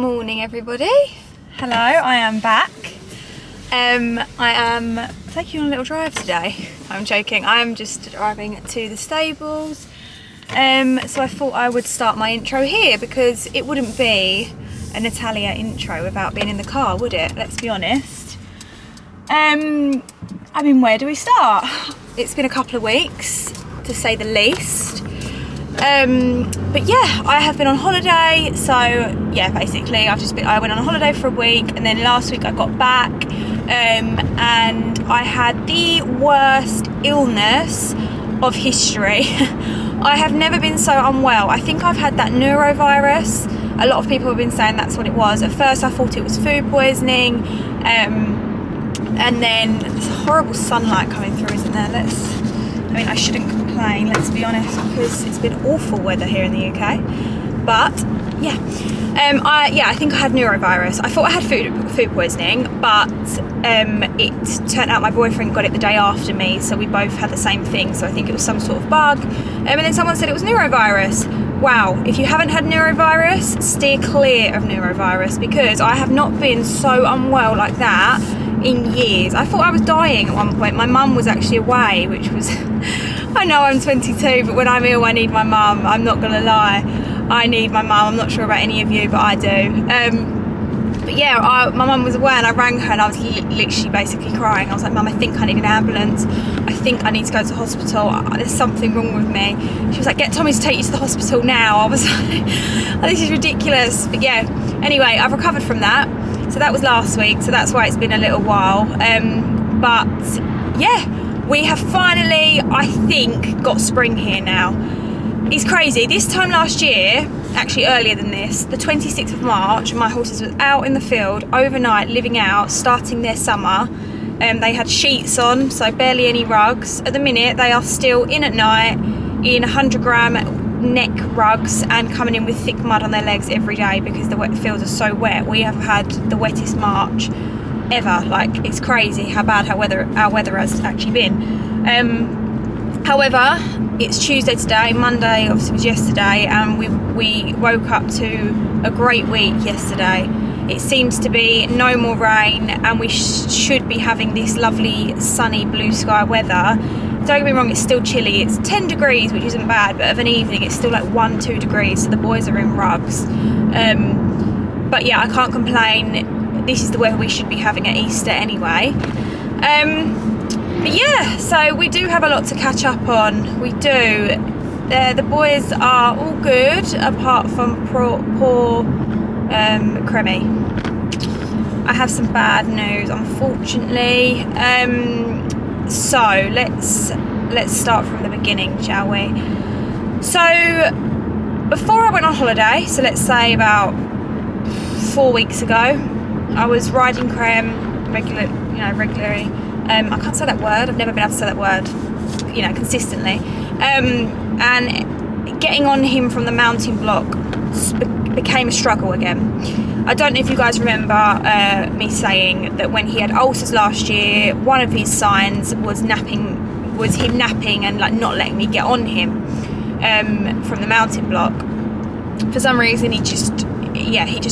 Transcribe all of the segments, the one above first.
morning, everybody. Hello, I am back. I am taking on a little drive today. I'm joking. I am just driving to the stables. So I thought I would start my intro here because it wouldn't be a Natalia intro without being in the car, would it? Let's be honest. I mean, where do we start? It's been a couple of weeks, to say the least. But yeah, I have been on holiday, so yeah, basically I went on a holiday for a week, and then last week I got back, and I had the worst illness of history. I have never been so unwell. I think I've had that neurovirus. A lot of people have been saying that's what it was. At first I thought it was food poisoning, and then there's horrible sunlight coming through, isn't there? I mean, I shouldn't complain, let's be honest, because it's been awful weather here in the UK. But yeah, I think I had neurovirus. I thought I had food poisoning, but it turned out my boyfriend got it the day after me, so we both had the same thing. So I think it was some sort of bug. And then someone said it was neurovirus. Wow, if you haven't had neurovirus, steer clear of neurovirus, because I have not been so unwell like that in years. I thought I was dying at one point. My mum was actually away, which was I know I'm 22, but when I'm ill I need my mum. I'm not gonna lie, I need my mum. I'm not sure about any of you, but I do. But yeah, my mum was away and I rang her and I was literally basically crying. I was like, Mum, I think I need an ambulance. I think I need to go to the hospital. There's something wrong with me. She was like, get Tommy to take you to the hospital now. I was like, oh, this is ridiculous. But yeah, anyway, I've recovered from that. So that was last week, so that's why it's been a little while. But yeah, we have finally, I think, got spring here now. It's crazy. This time last year, actually earlier than this, the 26th of March, my horses were out in the field overnight, living out, starting their summer. They had sheets on, so barely any rugs. At the minute, they are still in at night in 100-gram neck rugs and coming in with thick mud on their legs every day because the wet fields are so wet. We have had the wettest March ever. Like, it's crazy how bad our weather has actually been. However, it's Tuesday today. Monday obviously was yesterday, and we woke up to a great week yesterday. It seems to be no more rain, and we should be having this lovely sunny blue sky weather. Don't get me wrong, it's still chilly. It's 10 degrees, which isn't bad, but of an evening it's still like 1-2 degrees, so the boys are in rugs. But yeah, I can't complain. This is the weather we should be having at Easter anyway. But yeah, so we do have a lot to catch up on. We do. The boys are all good, apart from poor Creme. I have some bad news, unfortunately. So let's start from the beginning, shall we? So before I went on holiday, so let's say about 4 weeks ago, I was riding Creme regularly. I can't say that word. I've never been able to say that word, consistently. And getting on him from the mounting block became a struggle again. I don't know if you guys remember me saying that when he had ulcers last year, one of his signs was him napping and like not letting me get on him from the mounting block. For some reason, he just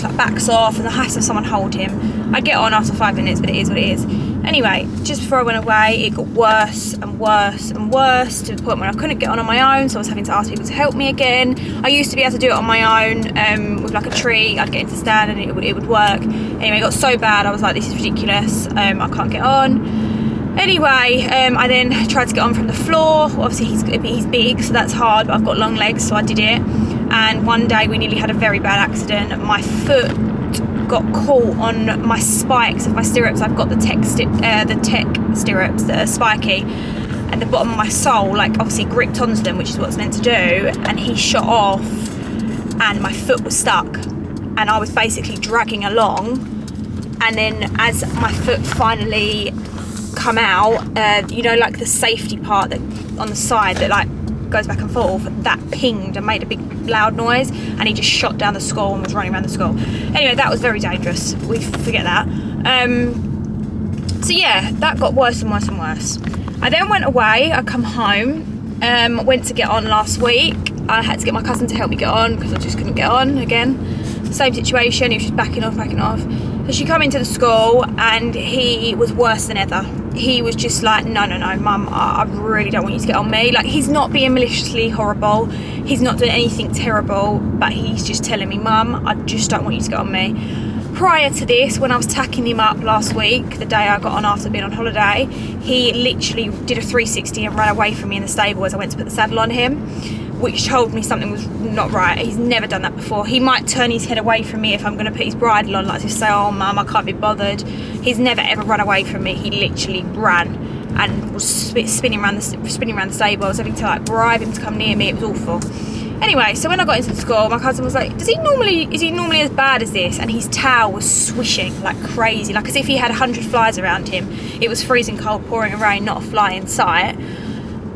like backs off, and I have to have someone hold him. I get on after 5 minutes, but it is what it is. Anyway, just before I went away, it got worse and worse and worse to the point where I couldn't get on my own, so I was having to ask people to help me again. I used to be able to do it on my own with like a tree. I'd get into stand and it would work. Anyway, it got so bad, I was like, this is ridiculous. I can't get on. Anyway, I then tried to get on from the floor. Obviously, he's big, so that's hard, but I've got long legs, so I did it. And one day we nearly had a very bad accident. My foot got caught on my spikes of my stirrups. I've got the tech stirrups that are spiky, and the bottom of my sole obviously gripped onto them, which is what it's meant to do, and he shot off and my foot was stuck, and I was basically dragging along. And then as my foot finally come out, like the safety part that on the side that goes back and forth, that pinged and made a big loud noise, and he just shot down the skull and was running around the skull. Anyway, that was very dangerous. We forget that. So yeah, that got worse and worse and worse. I then went away. I come home, went to get on last week. I had to get my cousin to help me get on because I just couldn't get on again. Same situation, he was just backing off. So she come into the school and he was worse than ever. He was just like, no, mum, I really don't want you to get on me. Like, he's not being maliciously horrible, he's not doing anything terrible, but he's just telling me, mum, I just don't want you to get on me. Prior to this, when I was tacking him up last week, the day I got on after being on holiday, he literally did a 360 and ran away from me in the stable as I went to put the saddle on him, which told me something was not right. He's never done that before. He might turn his head away from me if I'm going to put his bridle on, like to say, oh mum, I can't be bothered. He's never ever run away from me. He literally ran and was spinning around the stable. I was having to like bribe him to come near me. It was awful. Anyway, so when I got into the school, my cousin was like, is he normally as bad as this? And his tail was swishing like crazy, like as if he had 100 flies around him. It was freezing cold, pouring rain, not a fly in sight.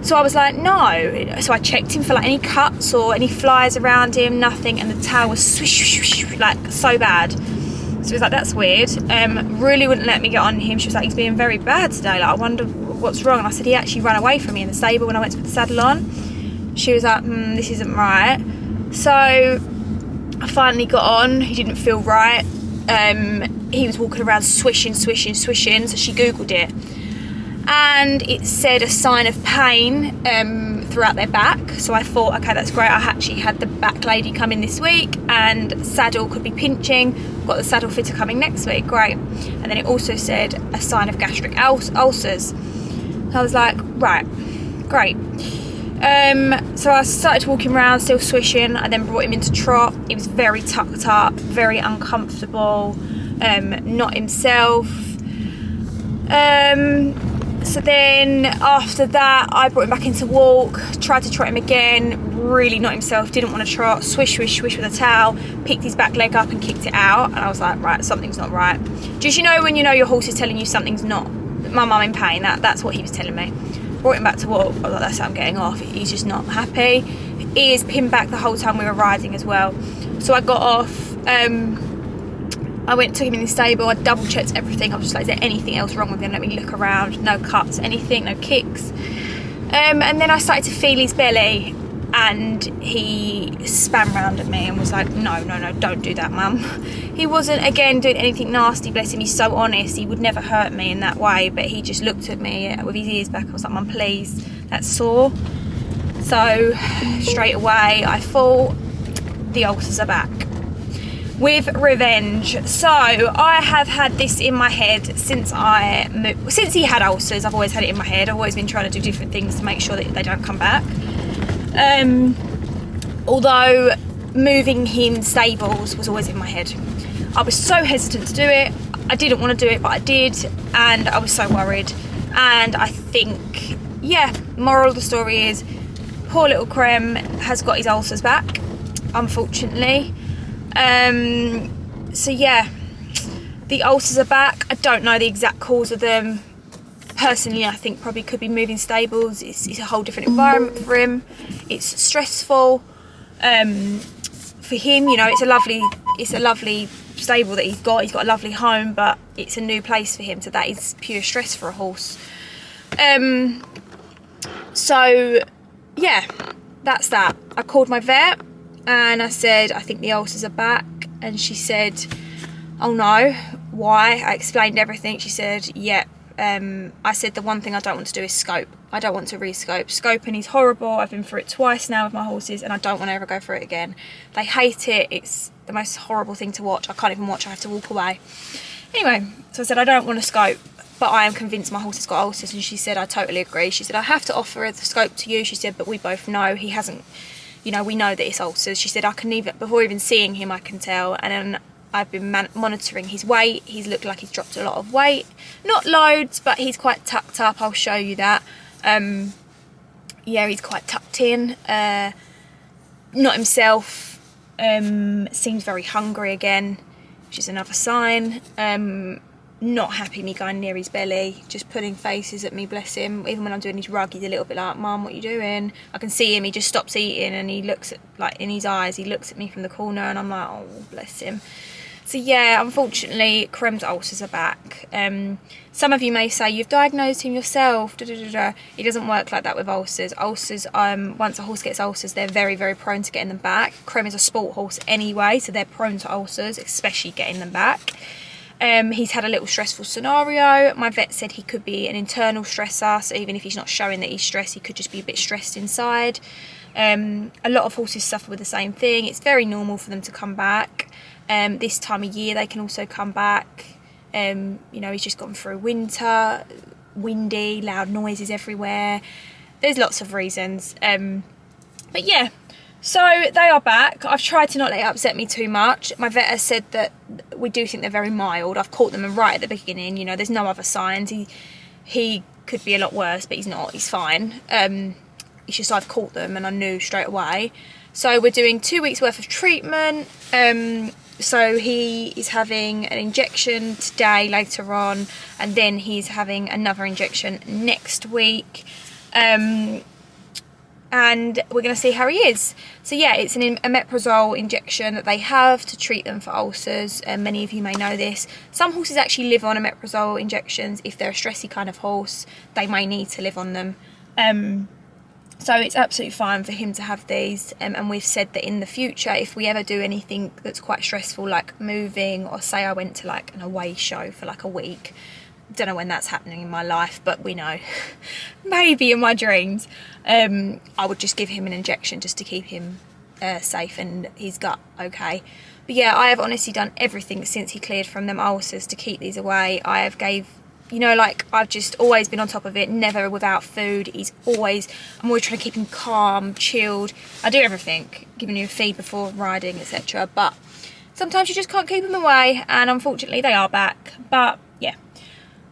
So I was like, no. So I checked him for like any cuts or any flies around him, nothing, and the tail was swish, like so bad. So he was like, that's weird. Really wouldn't let me get on him. She was like, he's being very bad today. Like, I wonder what's wrong. And I said, he actually ran away from me in the stable when I went to put the saddle on. She was like, this isn't right. So I finally got on. He didn't feel right. He was walking around swishing. So she Googled it. And it said a sign of pain throughout their back. So I thought, okay, that's great. I actually had the back lady come in this week and saddle could be pinching. Got the saddle fitter coming next week, great. And then it also said a sign of gastric ulcers. I was like, right, great. So I started walking around, still swishing. I then brought him into trot. He was very tucked up, very uncomfortable, not himself. So then after that, I brought him back into walk, tried to trot him again, really not himself, didn't want to trot, swish with a towel, picked his back leg up and kicked it out. And I was like, right, something's not right. Just, you know, when you know your horse is telling you something's not, mum, I'm in pain, that's what he was telling me. Brought him back to walk. I was like, that's how I'm getting off. He's just not happy. Ears pinned back the whole time we were riding as well. So I got off. I went, took him in the stable. I double checked everything. I was just like, is there anything else wrong with him? Let me look around. No cuts, anything, no kicks. And then I started to feel his belly, and he span round at me and was like, no, don't do that, mum. He wasn't, again, doing anything nasty, bless him. He's so honest. He would never hurt me in that way, but he just looked at me with his ears back. I was like, mum, please, that's sore. So straight away I thought, the ulcers are back. With revenge. So I have had this in my head since he had ulcers. I've always had it in my head. I've always been trying to do different things to make sure that they don't come back. Although moving him stables was always in my head. I was so hesitant to do it. I didn't want to do it, but I did, and I was so worried. And I think, yeah, moral of the story is, poor little Creme has got his ulcers back, unfortunately. So yeah, the ulcers are back. I don't know the exact cause of them. Personally, I think probably could be moving stables. It's a whole different environment for him. It's stressful. For him, you know, it's a lovely stable that he's got. He's got a lovely home, but it's a new place for him. So that is pure stress for a horse. So yeah, that's that. I called my vet and I said, I think the ulcers are back. And she said, oh no, why? I explained everything. She said, yeah. I said, the one thing I don't want to do is scope. I don't want to re-scope. Scoping is horrible. I've been through it twice now with my horses and I don't want to ever go through it again. They hate it. It's the most horrible thing to watch. I can't even watch. I have to walk away. Anyway, so I said, I don't want to scope, but I am convinced my horse has got ulcers. And she said, I totally agree. She said, I have to offer the scope to you. She said, but we both know he hasn't, you know, we know that it's ulcers. She said, I can even, before even seeing him, I can tell. And then I've been monitoring his weight. He's looked like he's dropped a lot of weight. Not loads, but he's quite tucked up. I'll show you that. Yeah, he's quite tucked in. Not himself. Seems very hungry again, which is another sign. Not happy me going near his belly, just putting faces at me, bless him. Even when I'm doing his rug, he's a little bit like, Mum, what are you doing? I can see him, he just stops eating and he looks at, like in his eyes, he looks at me from the corner and I'm like, oh, bless him. So yeah, unfortunately, Creme's ulcers are back. Some of you may say, you've diagnosed him yourself, da, da, da, da. It doesn't work like that with ulcers. Ulcers, once a horse gets ulcers, they're very, very prone to getting them back. Creme is a sport horse anyway, so they're prone to ulcers, especially getting them back. He's had a little stressful scenario. My vet said he could be an internal stressor, so even if he's not showing that he's stressed, he could just be a bit stressed inside. A lot of horses suffer with the same thing. It's very normal for them to come back. This time of year they can also come back. You know, he's just gone through winter, windy, loud noises everywhere. There's lots of reasons. But yeah, so they are back. I've tried to not let it upset me too much. My vet has said that we do think they're very mild. I've caught them right at the beginning, you know, there's no other signs. He could be a lot worse, but he's not, he's fine. It's just I've caught them and I knew straight away. So we're doing 2 weeks worth of treatment. So he is having an injection today, later on, and then he's having another injection next week. And we're going to see how he is. So yeah, it's an omeprazole injection that they have to treat them for ulcers. Many of you may know this. Some horses actually live on omeprazole injections. If they're a stressy kind of horse, they may need to live on them. So it's absolutely fine for him to have these, and we've said that in the future, if we ever do anything that's quite stressful, like moving, or say I went to like an away show for like a week, don't know when that's happening in my life, but we know, maybe in my dreams, I would just give him an injection just to keep him safe and his gut okay. But yeah, I have honestly done everything since he cleared from them ulcers to keep these away. I have you know, like, I've just always been on top of it, never without food. I'm always trying to keep him calm, chilled. I do everything, giving him a feed before riding, etc. But sometimes you just can't keep them away, and unfortunately they are back. But yeah,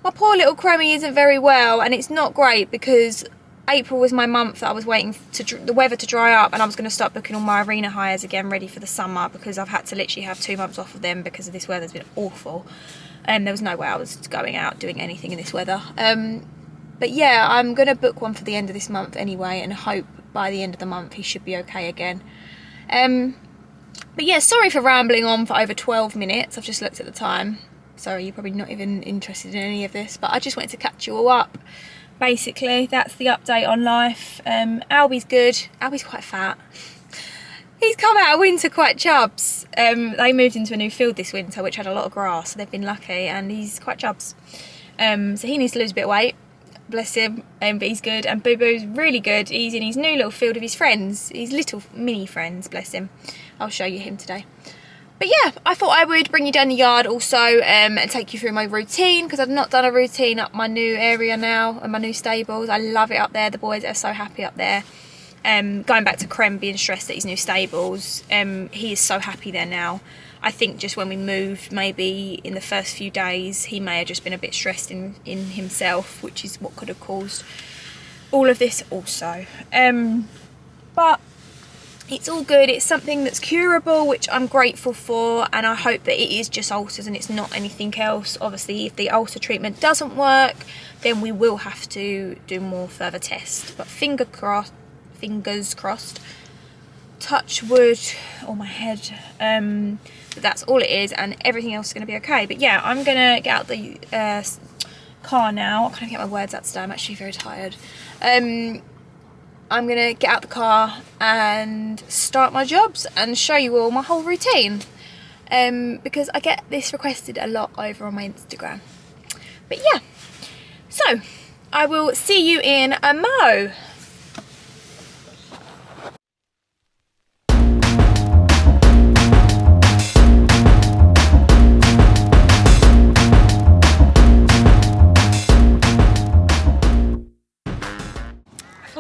my poor little Creme isn't very well, and it's not great because April was my month that I was waiting to the weather to dry up, and I was going to start booking all my arena hires again, ready for the summer, because I've had to literally have 2 months off of them because of this weather's been awful. There was no way I was going out doing anything in this weather. But yeah, I'm going to book one for the end of this month anyway, and hope by the end of the month he should be okay again. But yeah, sorry for rambling on for over 12 minutes. I've just looked at the time. Sorry, you're probably not even interested in any of this, but I just wanted to catch you all up. Basically, that's the update on life. Albie's good. Albie's quite fat. He's come out of winter quite chubs. They moved into a new field this winter, which had a lot of grass, so they've been lucky, and he's quite chubs. So he needs to lose a bit of weight, bless him, but he's good. And Boo Boo's really good. He's in his new little field of his friends, his little mini friends, bless him. I'll show you him today. But yeah, I thought I would bring you down the yard also, and take you through my routine, because I've not done a routine up my new area now, and my new stables. I love it up there. The boys are so happy up there. Going back to Creme being stressed at his new stables, he is so happy there now. I think just when we moved, maybe in the first few days, he may have just been a bit stressed in himself, which is what could have caused all of this also. But it's all good. It's something that's curable, which I'm grateful for, and I hope that it is just ulcers and it's not anything else. Obviously, if the ulcer treatment doesn't work, then we will have to do more further tests. But fingers crossed, touch wood, or my head, that's all it is, and everything else is going to be okay. But yeah, I'm going to get out the car now. I can't get my words out today, I'm actually very tired. I'm going to get out the car and start my jobs and show you all my whole routine, because I get this requested a lot over on my Instagram. But yeah, so I will see you in a mo.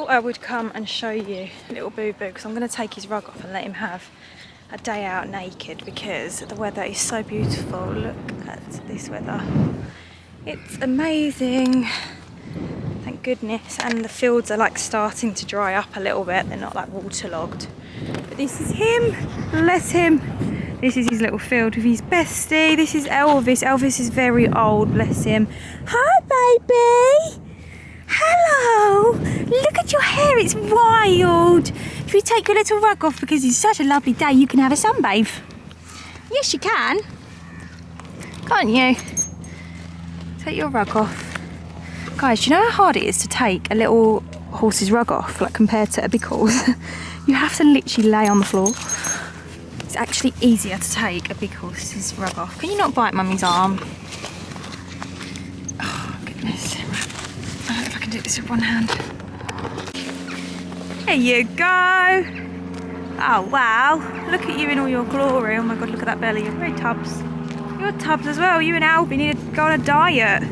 I would come and show you little Boo Boo, because I'm going to take his rug off and let him have a day out naked, because the weather is so beautiful. Look at this weather, it's amazing, thank goodness. And the fields are like starting to dry up a little bit, they're not like waterlogged. But this is him, bless him. This is his little field with his bestie. This is Elvis. Elvis is very old, bless him. Hi baby, hello, look at your hair, it's wild. If you take your little rug off, because it's such a lovely day, you can have a sunbathe. Yes, you can. Can't you? Take your rug off. Guys, do you know how hard it is to take a little horse's rug off, like compared to a big horse? You have to literally lay on the floor. It's actually easier to take a big horse's rug off. Can you not bite Mummy's arm? Oh, goodness. I don't know if I can do this with one hand. There you go. Oh, wow. Look at you in all your glory. Oh my God, look at that belly. You're very tubs. You're tubs as well. You and Albie need to go on a diet.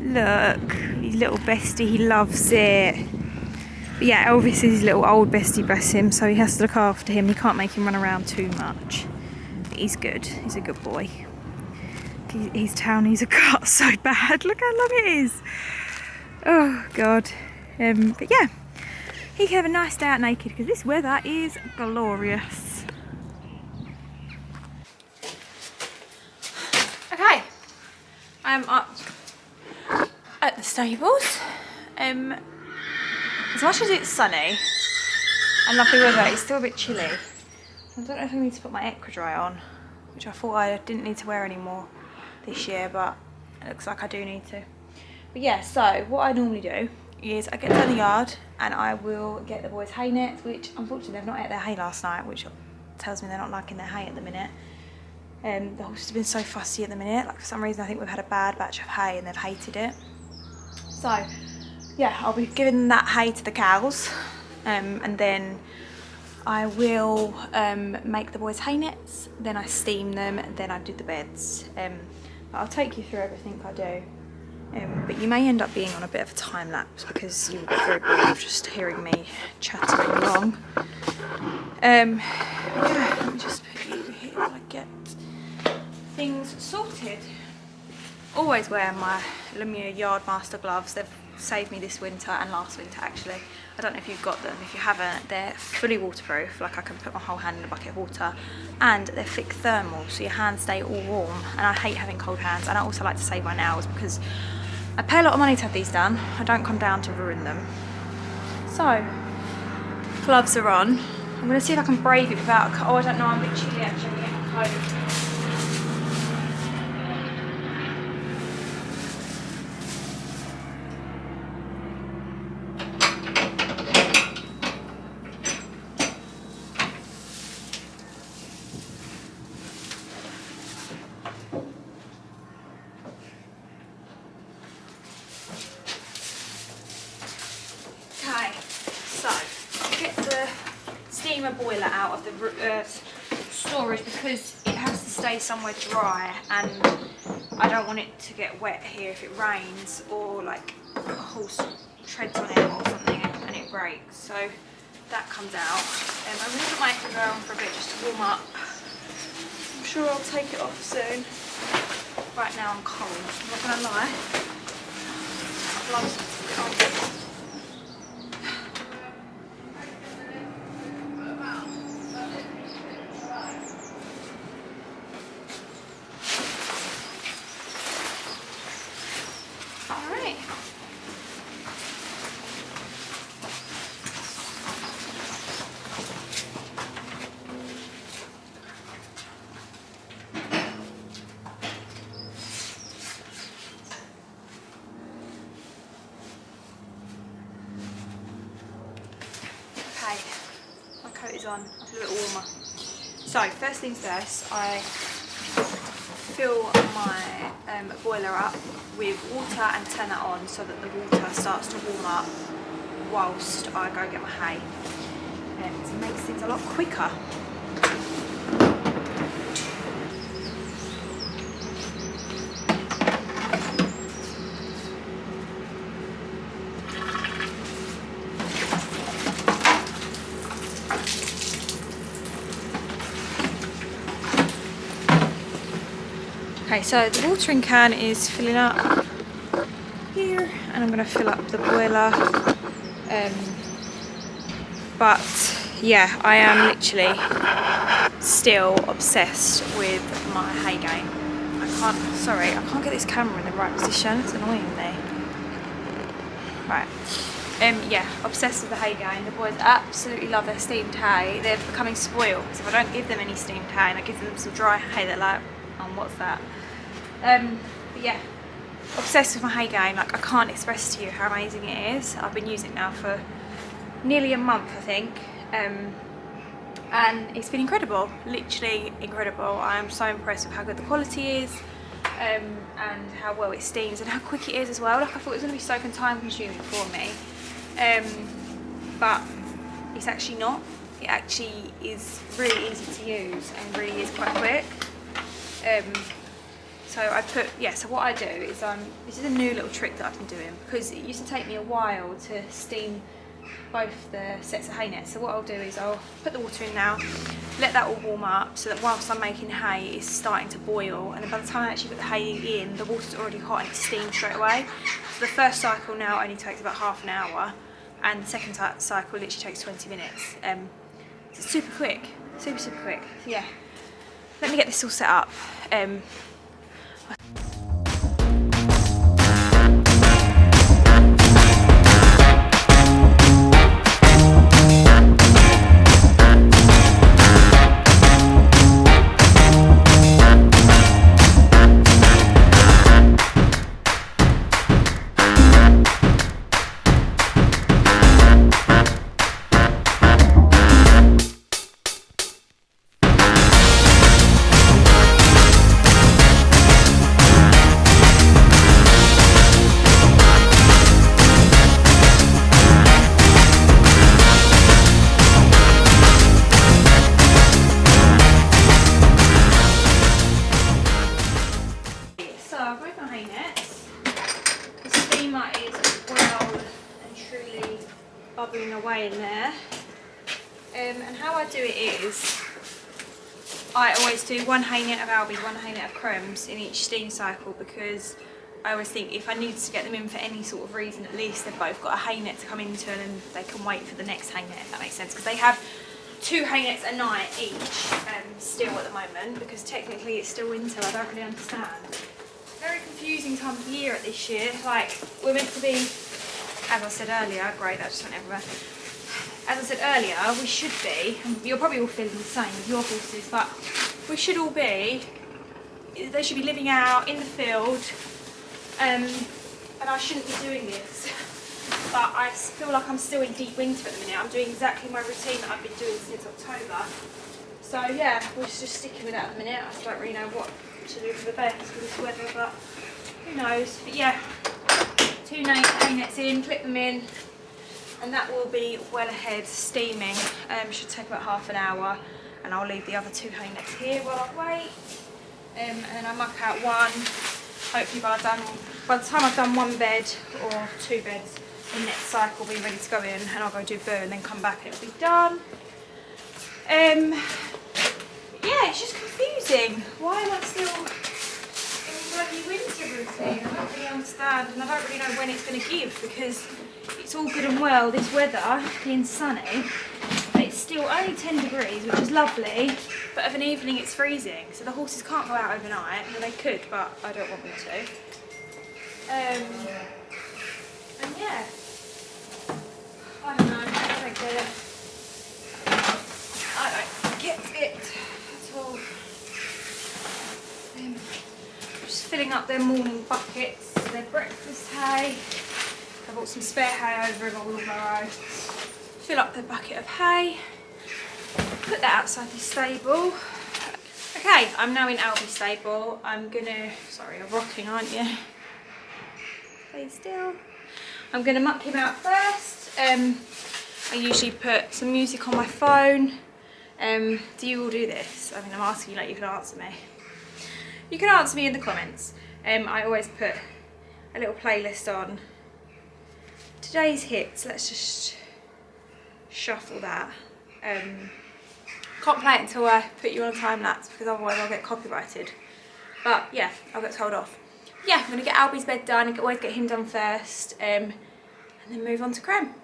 Look, his little bestie, he loves it. But yeah, Elvis is his little old bestie, bless him, so he has to look after him. He can't make him run around too much. But he's good. He's a good boy. His tail needs a cut so bad. Look how long it is. Oh, God. But yeah. He can have a nice day out naked because this weather is glorious. Okay, I'm up at the stables. As much as it's sunny and lovely weather, it's still a bit chilly. I don't know if I need to put my Equidry on, which I thought I didn't need to wear anymore this year, but it looks like I do need to. But yeah, so what I normally do is I get down the yard and I will get the boys' hay nets, which unfortunately they've not ate their hay last night, which tells me they're not liking their hay at the minute. The horses have been so fussy at the minute, like for some reason I think we've had a bad batch of hay and they've hated it. So yeah, I'll be giving that hay to the cows, and then I will make the boys' hay nets, then I steam them, then I do the beds. But I'll take you through everything I do. But you may end up being on a bit of a time lapse because you will get very bored of just hearing me chattering along. Yeah, let me just put you here while I get things sorted. Always wear my Lumia Yardmaster gloves. They've saved me this winter and last winter actually. I don't know if you've got them. If you haven't, they're fully waterproof, like I can put my whole hand in a bucket of water, and they're thick thermal so your hands stay all warm, and I hate having cold hands. And I also like to save my nails because I pay a lot of money to have these done. I don't come down to ruin them. So, gloves are on. I'm going to see if I can brave it without a coat. Oh, I don't know, I'm a bit chilly actually. I'm going to get my coat. Boiler out of the storage because it has to stay somewhere dry, and I don't want it to get wet here if it rains or like a horse treads on it or something and it breaks. So that comes out. I'm going to put my Crème on for a bit just to warm up. I'm sure I'll take it off soon. Right now I'm cold, I'm not going to lie. My gloves are cold. Okay, my coat is on, I feel a bit warmer. So first things first, I fill my boiler up with water and turn that on so that the water starts to warm up whilst I go get my hay. It makes things a lot quicker. Okay, so the watering can is filling up here, and I'm going to fill up the boiler. But yeah, I am literally still obsessed with my hay game. I can't get this camera in the right position, it's annoying me. Right, yeah, obsessed with the hay game. The boys absolutely love their steamed hay. They're becoming spoiled, because if I don't give them any steamed hay and I give them some dry hay, they're like, oh on, what's that? But yeah, obsessed with my hay game. Like, I can't express to you how amazing it is. I've been using it now for nearly a month, I think, and it's been incredible, literally incredible. I am so impressed with how good the quality is, and how well it steams and how quick it is as well. Like, I thought it was going to be so time consuming for me, but it's actually not. It actually is really easy to use and really is quite quick. So I put, yeah, so what I do is, this is a new little trick that I've been doing, because it used to take me a while to steam both the sets of hay nets. So what I'll do is I'll put the water in now, let that all warm up, so that whilst I'm making hay, it's starting to boil, and then by the time I actually put the hay in, the water's already hot and it steams straight away. So the first cycle now only takes about half an hour, and the second cycle literally takes 20 minutes. So it's super quick, super quick. So yeah, let me get this all set up. Bubbling away in there, and how I do it is I always do one hay net of Albies, one hay net of Cremes in each steam cycle, because I always think if I need to get them in for any sort of reason, at least they've both got a hay net to come into, and then they can wait for the next hay net, if that makes sense, because they have 2 hay nets a night each still at the moment, because technically it's still winter. I don't really understand. Very confusing time of year at this year. Like, we're meant to be, as I said earlier, great, that just went everywhere. As I said earlier, we should be, and you're probably all feeling the same with your horses, but we should all be, they should be living out in the field, and I shouldn't be doing this. But I feel like I'm still in deep winter at the minute. I'm doing exactly my routine that I've been doing since October. So yeah, we're just sticking with that at the minute. I don't really know what to do for the best with this weather, but who knows. But yeah, 2 hay nets in, clip them in, and that will be well ahead steaming. Should take about half an hour, and I'll leave the other 2 hay nets here while I wait. And then I muck out one. Hopefully by the time I've done 1 bed or 2 beds, the next cycle will be ready to go in, and I'll go do boo and then come back and it'll be done. Yeah, it's just confusing. Why am I still in bloody winter routine? I don't really understand, and I don't really know when it's going to give, because it's all good and well, this weather being sunny, but it's still only 10 degrees, which is lovely, but of an evening it's freezing, so the horses can't go out overnight. Well, they could, but I don't want them to. And yeah, I don't know, I don't get it. I don't get it at all. Just filling up their morning buckets, their breakfast hay. I bought some spare hay over in my wheelbarrow. Fill up the bucket of hay. Put that outside the stable. Okay, I'm now in Albie's stable. I'm gonna, sorry, you're rocking, aren't you? Stay still. I'm gonna muck him out first. I usually put some music on my phone. Do you all do this? I mean, I'm asking you like you can answer me. You can answer me in the comments. I always put a little playlist on. Today's hits, let's just shuffle that. Can't play it until I put you on a time lapse, because otherwise I'll get copyrighted. But yeah, I'll get told off. Yeah, I'm gonna get Albie's bed done. I can always get him done first, and then move on to Creme.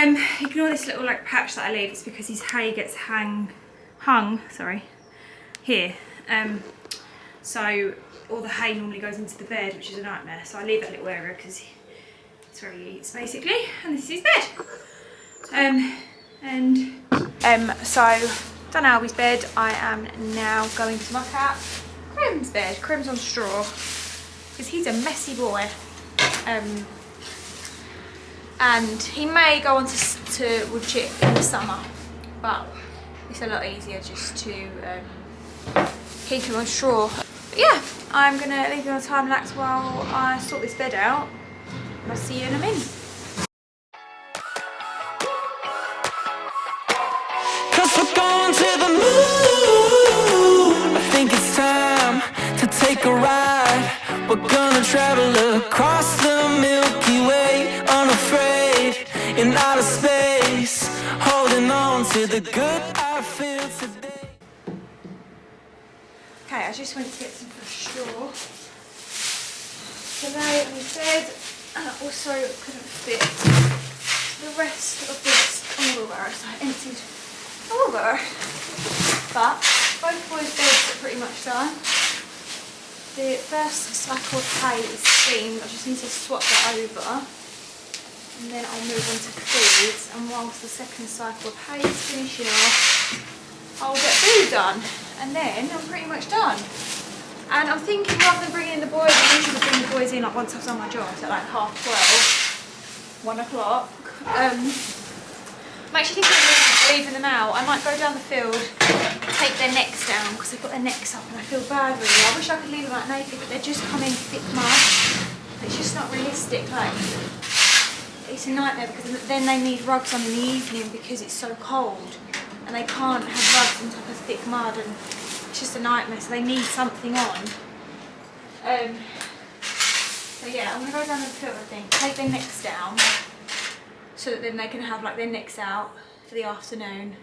Ignore this little like patch that I leave. It's because his hay gets hung here. So all the hay normally goes into the bed, which is a nightmare. So I leave that little area because it's where he eats basically, and this is his bed. So done Albie's bed. I am now going to muck out Creme's bed. Creme's on straw because he's a messy boy. And he may go on to wood chip in the summer, but it's a lot easier just to keep him on straw. But yeah, I'm gonna leave you on a time lapse while I sort this bed out. I'll see you in a minute. Cause we're going to the moon. I think it's time to take a ride. We're gonna travel across the Milky Way, unafraid in outer space, holding on to the good I feel today. Okay, I just went to get some fresh straw today on his bed, and I also couldn't fit the rest of this on the wheelbarrow, so I emptied the wheelbarrow. But both boys' beds are pretty much done. The first cycle of hay is steamed. I just need to swap that over, and then I'll move on to foods. And whilst the second cycle of hay is finishing off, I'll get food done, and then I'm pretty much done. And I'm thinking, rather than bringing in the boys, I usually bring the boys in like once I've done my job, so like 12:30, 1 o'clock. I'm actually thinking of leaving them out. I might go down the field, take their necks down because they've got their necks up and I feel bad really. I wish I could leave them out naked, but they're just coming thick mud. It's just not realistic. Like, it's a nightmare because then they need rugs on in the evening because it's so cold and they can't have rugs on top of thick mud, and it's just a nightmare, so they need something on. So yeah, I'm going to go down the field, I think, take their necks down so that then they can have like their necks out for the afternoon,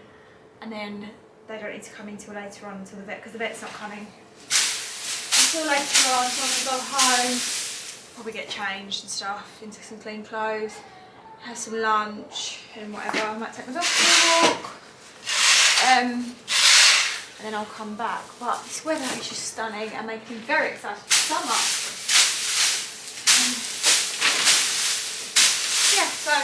and then they don't need to come in till later on until the vet, because the vet's not coming until later on, so I'm going to go home, probably get changed and stuff into some clean clothes, have some lunch and whatever. I might take my dog for a walk, and then I'll come back. But this weather is just stunning and making me very excited for summer. Yeah, so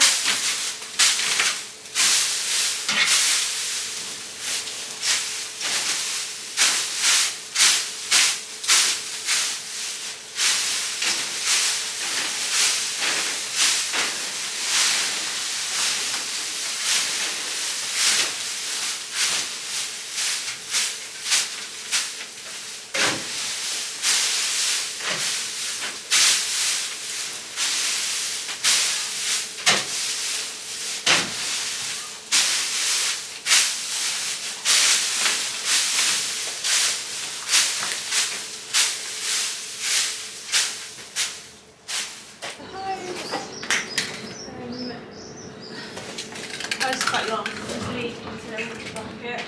quite long. I'm leaving until I want to bucket.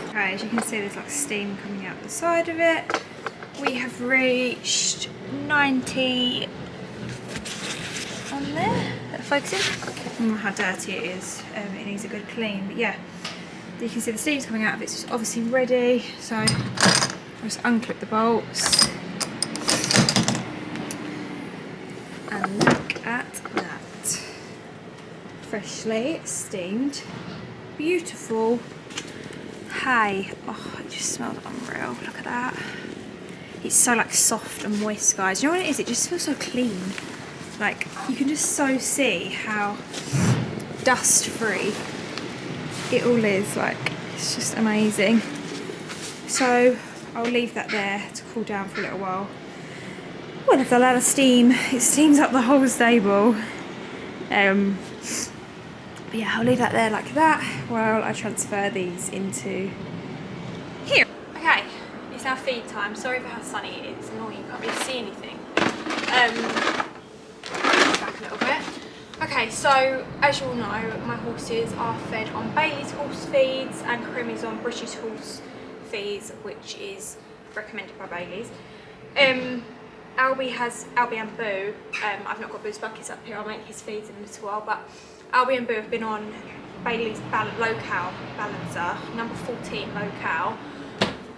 Okay, as you can see, there's like steam coming out the side of it. We have reached 90 on there. Focusing. How dirty it is. It needs a good clean, but yeah, you can see the steam's coming out of it. It's obviously ready, so I'll just unclip the bolts and look at that. Freshly steamed, beautiful hay. Oh, it just smells unreal. Look at that. It's so like soft and moist, guys. You know what it is? It just feels so clean. Like, you can just so see how dust free it all is. Like, it's just amazing. So I'll leave that there to cool down for a little while. Well, if they'll add a steam, it steams up the whole stable. But yeah, I'll leave that there like that while I transfer these into here. Okay, it's now feed time. Sorry for how sunny it is. It's annoying, you can't really see anything. Back a little bit. Okay, Okay, so as you all know, my horses are fed on Bailey's horse feeds and Creme is on British horse feeds, which is recommended by Bailey's. Albie and Boo, I've not got Boo's buckets up here, I'll make his feeds in a little while, but Albie and Boo have been on Bailey's low-cal balancer, number 14 low-cal,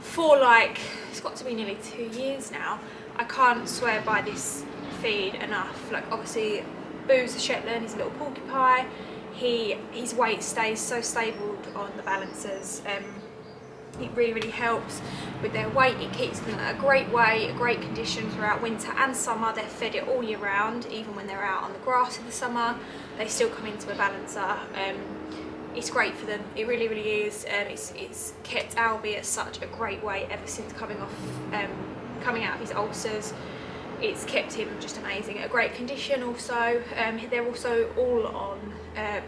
for like, it's got to be nearly 2 years now. I can't swear by this feed enough. Like, obviously Boo's a Shetland, he's a little porcupine, his weight stays so stable on the balancers. It really helps with their weight. It keeps them at a great weight, a great condition throughout winter and summer. They're fed it all year round, even when they're out on the grass in the summer. They still come into a balancer. It's great for them. It really is. It's kept Albie at such a great weight ever since coming out of his ulcers. It's kept him just amazing, at a great condition. Also, they're also all on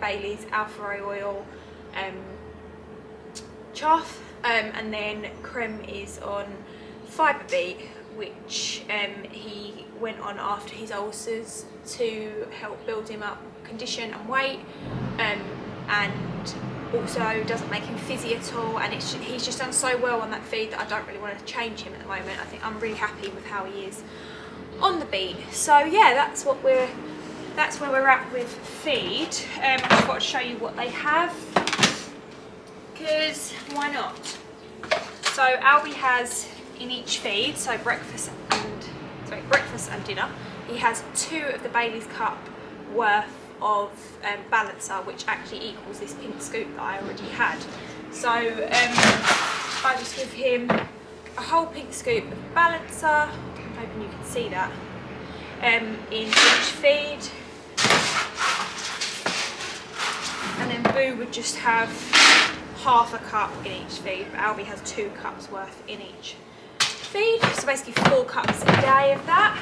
Bailey's Alpha oil chaff. And then Creme is on fibre beet, which he went on after his ulcers to help build him up condition and weight, and also doesn't make him fizzy at all, and he's just done so well on that feed that I don't really want to change him at the moment. I think I'm really happy with how he is on the beet. So yeah, that's where we're at with feed. I just thought I'd show you what they have, because why not? So Albie has in each feed, so breakfast and dinner, he has 2 of the Bailey's cup worth of balancer, which actually equals this pink scoop that I already had. So I just give him a whole pink scoop of balancer, I'm hoping you can see that, in each feed. And then Boo would just have half a cup in each feed, but Albie has 2 cups worth in each feed, so basically 4 cups a day of that.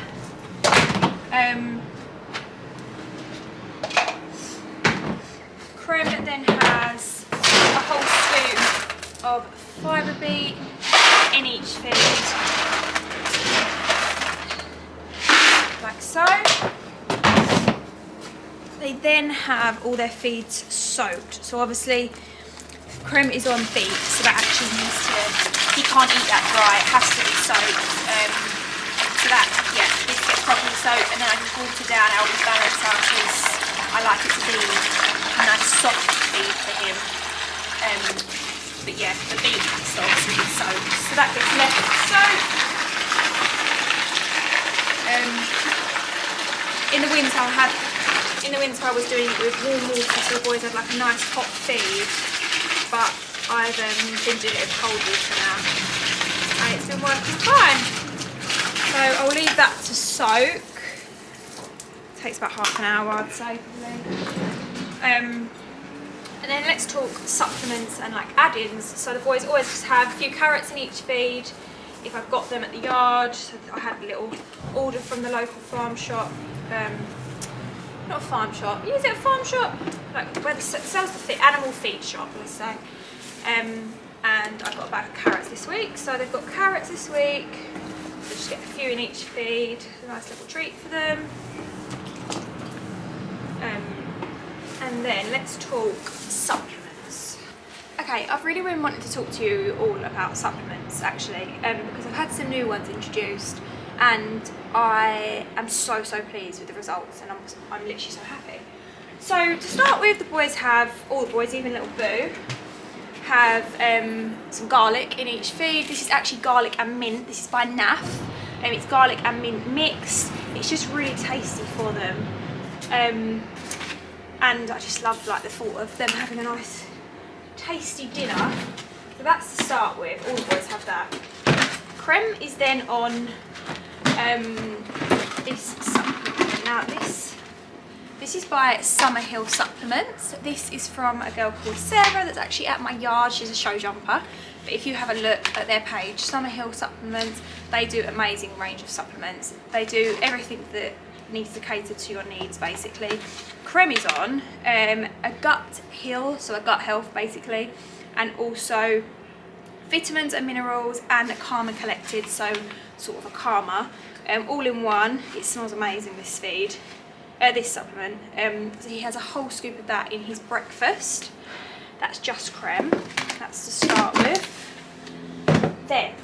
Creme then has a whole scoop of fibre beet in each feed, like so. They then have all their feeds soaked, so obviously Creme is on beet, so that actually needs to, he can't eat that dry, it has to be soaked. So that, yeah, this gets properly soaked, and then I just water down Albie's balancer because I like it to be a nice soft feed for him. But yeah, the beet has to obviously be soaked, so that gets left soaked. In the winter I was doing it with warm water, so the boys had like a nice hot feed. But I've been doing it with cold water now, and it's been working fine. So I'll leave that to soak. It takes about half an hour, I'd say, probably. And then let's talk supplements and like add-ins. So the boys always just have a few carrots in each feed if I've got them at the yard. So I had a little order from the local farm shop. Not a farm shop, is it a farm shop? Like where it sells the animal feed shop, let's say. And I've got a bag of carrots this week, so they've got carrots this week. So just get a few in each feed, a nice little treat for them. And then let's talk supplements. Okay, I've really been wanting to talk to you all about supplements actually, because I've had some new ones introduced, and I am so pleased with the results, and I'm literally so happy. So to start with, all the boys, even little Boo, have some garlic in each feed. This is actually garlic and mint. This is by NAF. It's garlic and mint mixed. It's just really tasty for them. And I just love like the thought of them having a nice tasty dinner. So that's to start with. All the boys have that. Creme is then on this supplement. Now this is by Summerhill Supplements. This is from a girl called Sarah that's actually at my yard. She's a show jumper. But if you have a look at their page, Summerhill Supplements, they do an amazing range of supplements. They do everything that needs to cater to your needs basically. Creme is on a gut heal, so a gut health basically, and also vitamins and minerals and a Calm and Collected, so sort of a calmer, all in one. It smells amazing, this feed. this supplement. So he has a whole scoop of that in his breakfast. That's just Creme. That's to start with. Then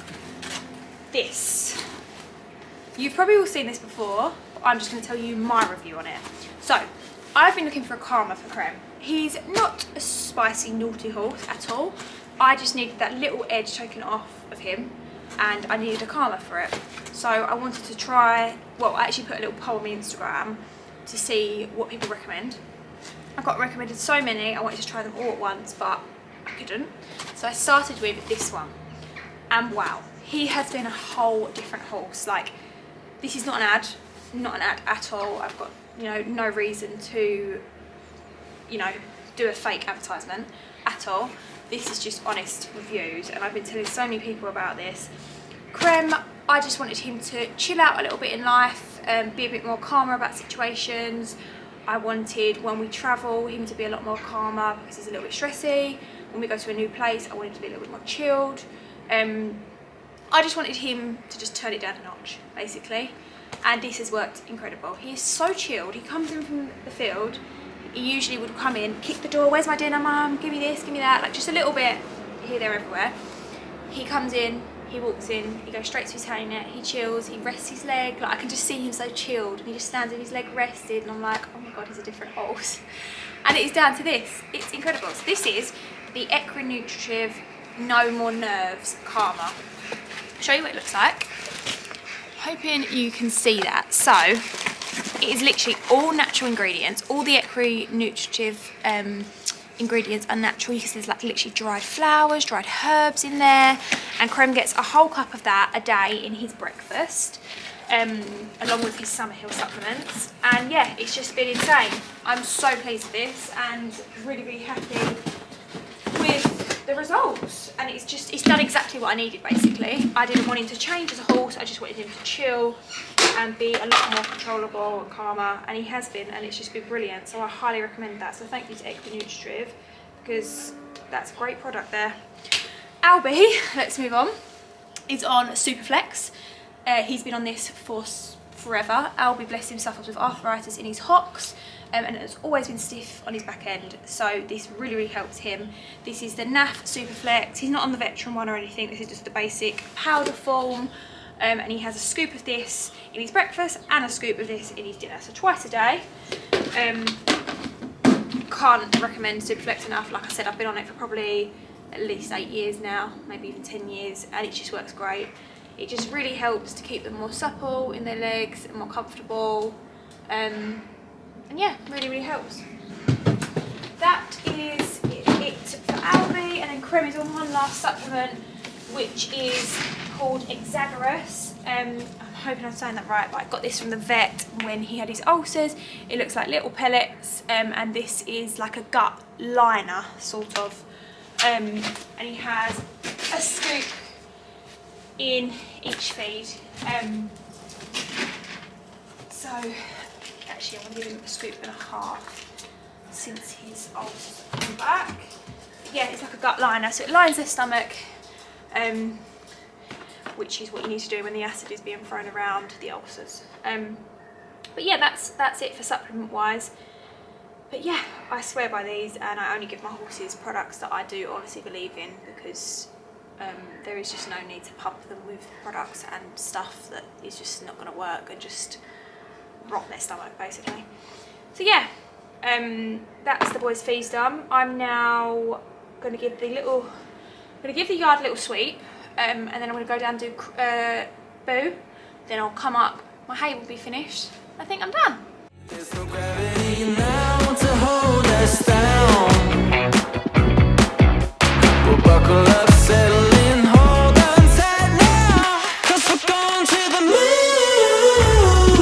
this. You've probably all seen this before, but I'm just going to tell you my review on it. So I've been looking for a calmer for Creme. He's not a spicy, naughty horse at all. I just needed that little edge taken off of him, and I needed a calmer for it. So I wanted to try, well, I actually put a little poll on my Instagram to see what people recommend. I got recommended so many, I wanted to try them all at once, but I couldn't. So I started with this one, and wow, he has been a whole different horse. Like, this is not an ad at all. I've got, you know, no reason to, you know, do a fake advertisement at all. This is just honest reviews, and I've been telling so many people about this. Creme, I just wanted him to chill out a little bit in life, be a bit more calmer about situations. I wanted, when we travel, him to be a lot more calmer because he's a little bit stressy. When we go to a new place, I want him to be a little bit more chilled. I just wanted him to just turn it down a notch, basically. And this has worked incredible. He is so chilled. He comes in from the field. He usually would come in, kick the door, where's my dinner, mum? Give me this, give me that. Like, just a little bit here, there, everywhere. He comes in, he walks in, he goes straight to his hair net, he chills, he rests his leg. Like, I can just see him so chilled. And he just stands with his leg rested, and I'm like, oh my God, he's a different horse. And it is down to this. It's incredible. So this is the Equinutritive No More Nerves Calmer. I'll show you what it looks like. Hoping you can see that. So it is literally all natural ingredients. All the Equinutritive ingredients are natural. You can see there's like literally dried flowers, dried herbs in there, and Creme gets a whole cup of that a day in his breakfast, along with his Summer Hill supplements. And yeah, it's just been insane. I'm so pleased with this and really, really happy with the results. And it's done exactly what I needed, basically. I didn't want him to change as a horse, I just wanted him to chill and be a lot more controllable and calmer, and he has been, and it's just been brilliant. So I highly recommend that. So thank you to Equinutritive, because that's a great product there. Albie, let's move on, is on Superflex. He's been on this for forever. Albie, bless him, suffers with arthritis in his hocks, and has always been stiff on his back end, so this really, really helps him. This is the NAF Superflex. He's not on the veteran one or anything. This is just the basic powder form, and he has a scoop of this in his breakfast and a scoop of this in his dinner, so twice a day. Can't recommend Superflex enough. Like I said, I've been on it for probably at least 8 years now, maybe even 10 years, and it just works great. It just really helps to keep them more supple in their legs and more comfortable. And yeah, really, really helps. That is it for Albie, and then Creme is on one last supplement, which is called Exagerous. I'm hoping I'm saying that right, but I got this from the vet when he had his ulcers. It looks like little pellets, and this is like a gut liner, sort of. And he has a scoop in each feed. So actually I'm going to give him a scoop and a half since his ulcers have come back. Yeah, it's like a gut liner, so it lines their stomach, which is what you need to do when the acid is being thrown around the ulcers. But yeah, that's it for supplement wise. But yeah, I swear by these, and I only give my horses products that I do honestly believe in, because there is just no need to pump them with products and stuff that is just not going to work and just rot their stomach, basically. So yeah, that's the boys' fees done. I'm now going to give the yard a little sweep, and then I'm going to go down and do boo. Then I'll come up. My hay will be finished. I think I'm done. There's no gravity now to hold us down. We'll buckle up, settle in, hold on tight now, 'cause we're going to the moon.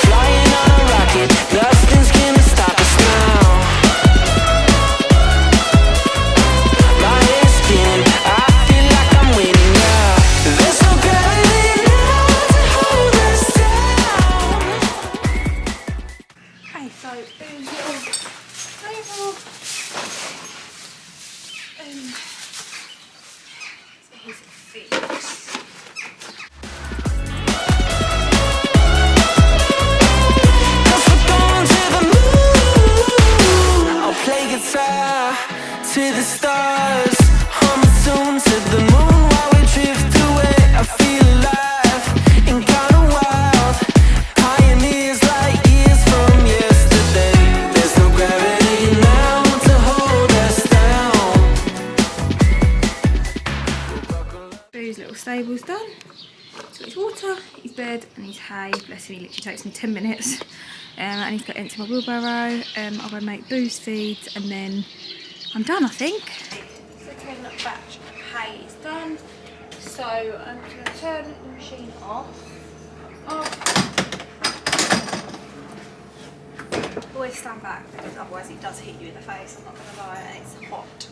Flying on a rocket, nothing's gonna stop us now. My head's spinning, I feel like I'm winning now. There's no gravity now to hold us down. stables done. He's got his water, his bed and his hay. Bless him, he literally takes me 10 minutes. And he's got to empty my wheelbarrow. I'll go make booze feeds and then I'm done, I think. Second batch of hay is done. So I'm just going to turn the machine off. Always stand back because otherwise it does hit you in the face, I'm not going to lie, and it's hot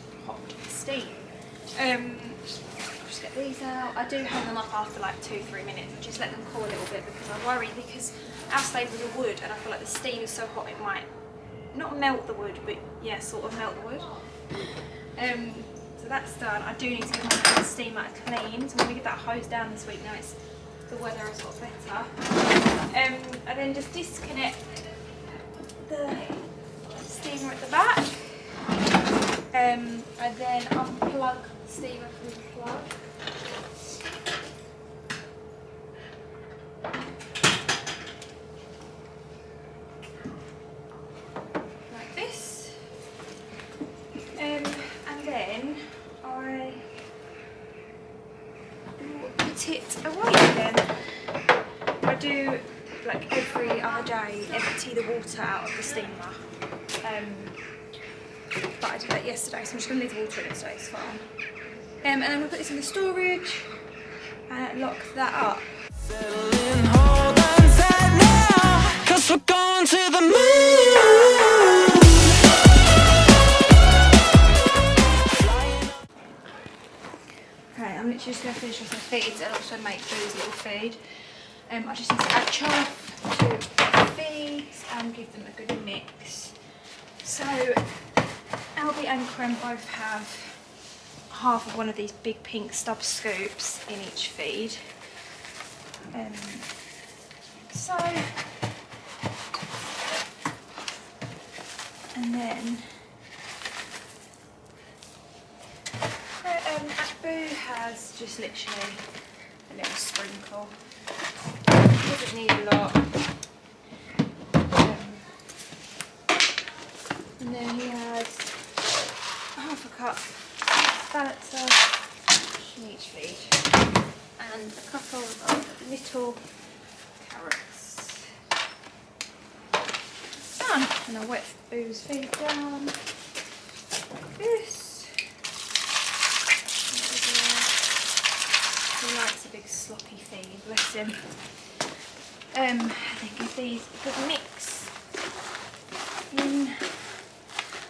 steam. Just get these out. I do hang them up after like 2-3 minutes, just let them cool a little bit because I worry, because our stables are wood and I feel like the steam is so hot it might not melt the wood, but yeah, sort of melt the wood. So that's done. I do need to give my steam out clean, so I'm going to get that hose down this week now the weather has got better. And then just disconnect the steamer at the back, and then unplug the steamer from the plug. Like this. And then I will put it away again. I do, like every other day, empty the water out of the steamer. But I did that yesterday, so I'm just going to leave the water in it, so it's fine. And then we'll put this in the storage and lock that up. Settling, hold on tight now, 'cause we're going to the moon. Okay, I'm literally just going to finish off my feeds and also make Boo's little feed. I just need to add chaff to the feeds and give them a good mix. So, Albie and Creme both have half of one of these big pink stub scoops in each feed. And then Boo has just literally a little sprinkle. Doesn't need a lot. And then he has half a cup balancer in each feed and a couple of little carrots. Done. And I'll wet Boo's feed down like this. He likes a big sloppy feed, bless him. I think give these a good mix.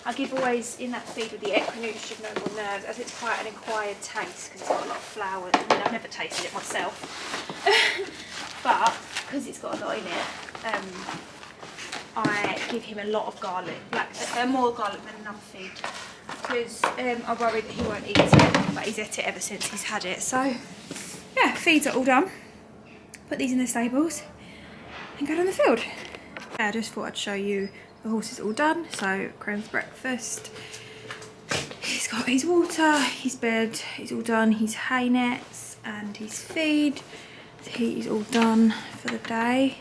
I give always in that feed with the Equinutrition No More Nerves, as it's quite an acquired taste because it's got a lot of flour. I mean, I've never tasted it myself, but because it's got a lot in it, I give him a lot of garlic, more garlic than enough feed, because I worry that he won't eat it, but he's ate it ever since he's had it. So yeah, feeds are all done. Put these in the stables and go down the field. I just thought I'd show you the horses all done. So Creme's breakfast, he's got his water, his bed, he's all done, his hay nets and his feed. So he is all done for the day.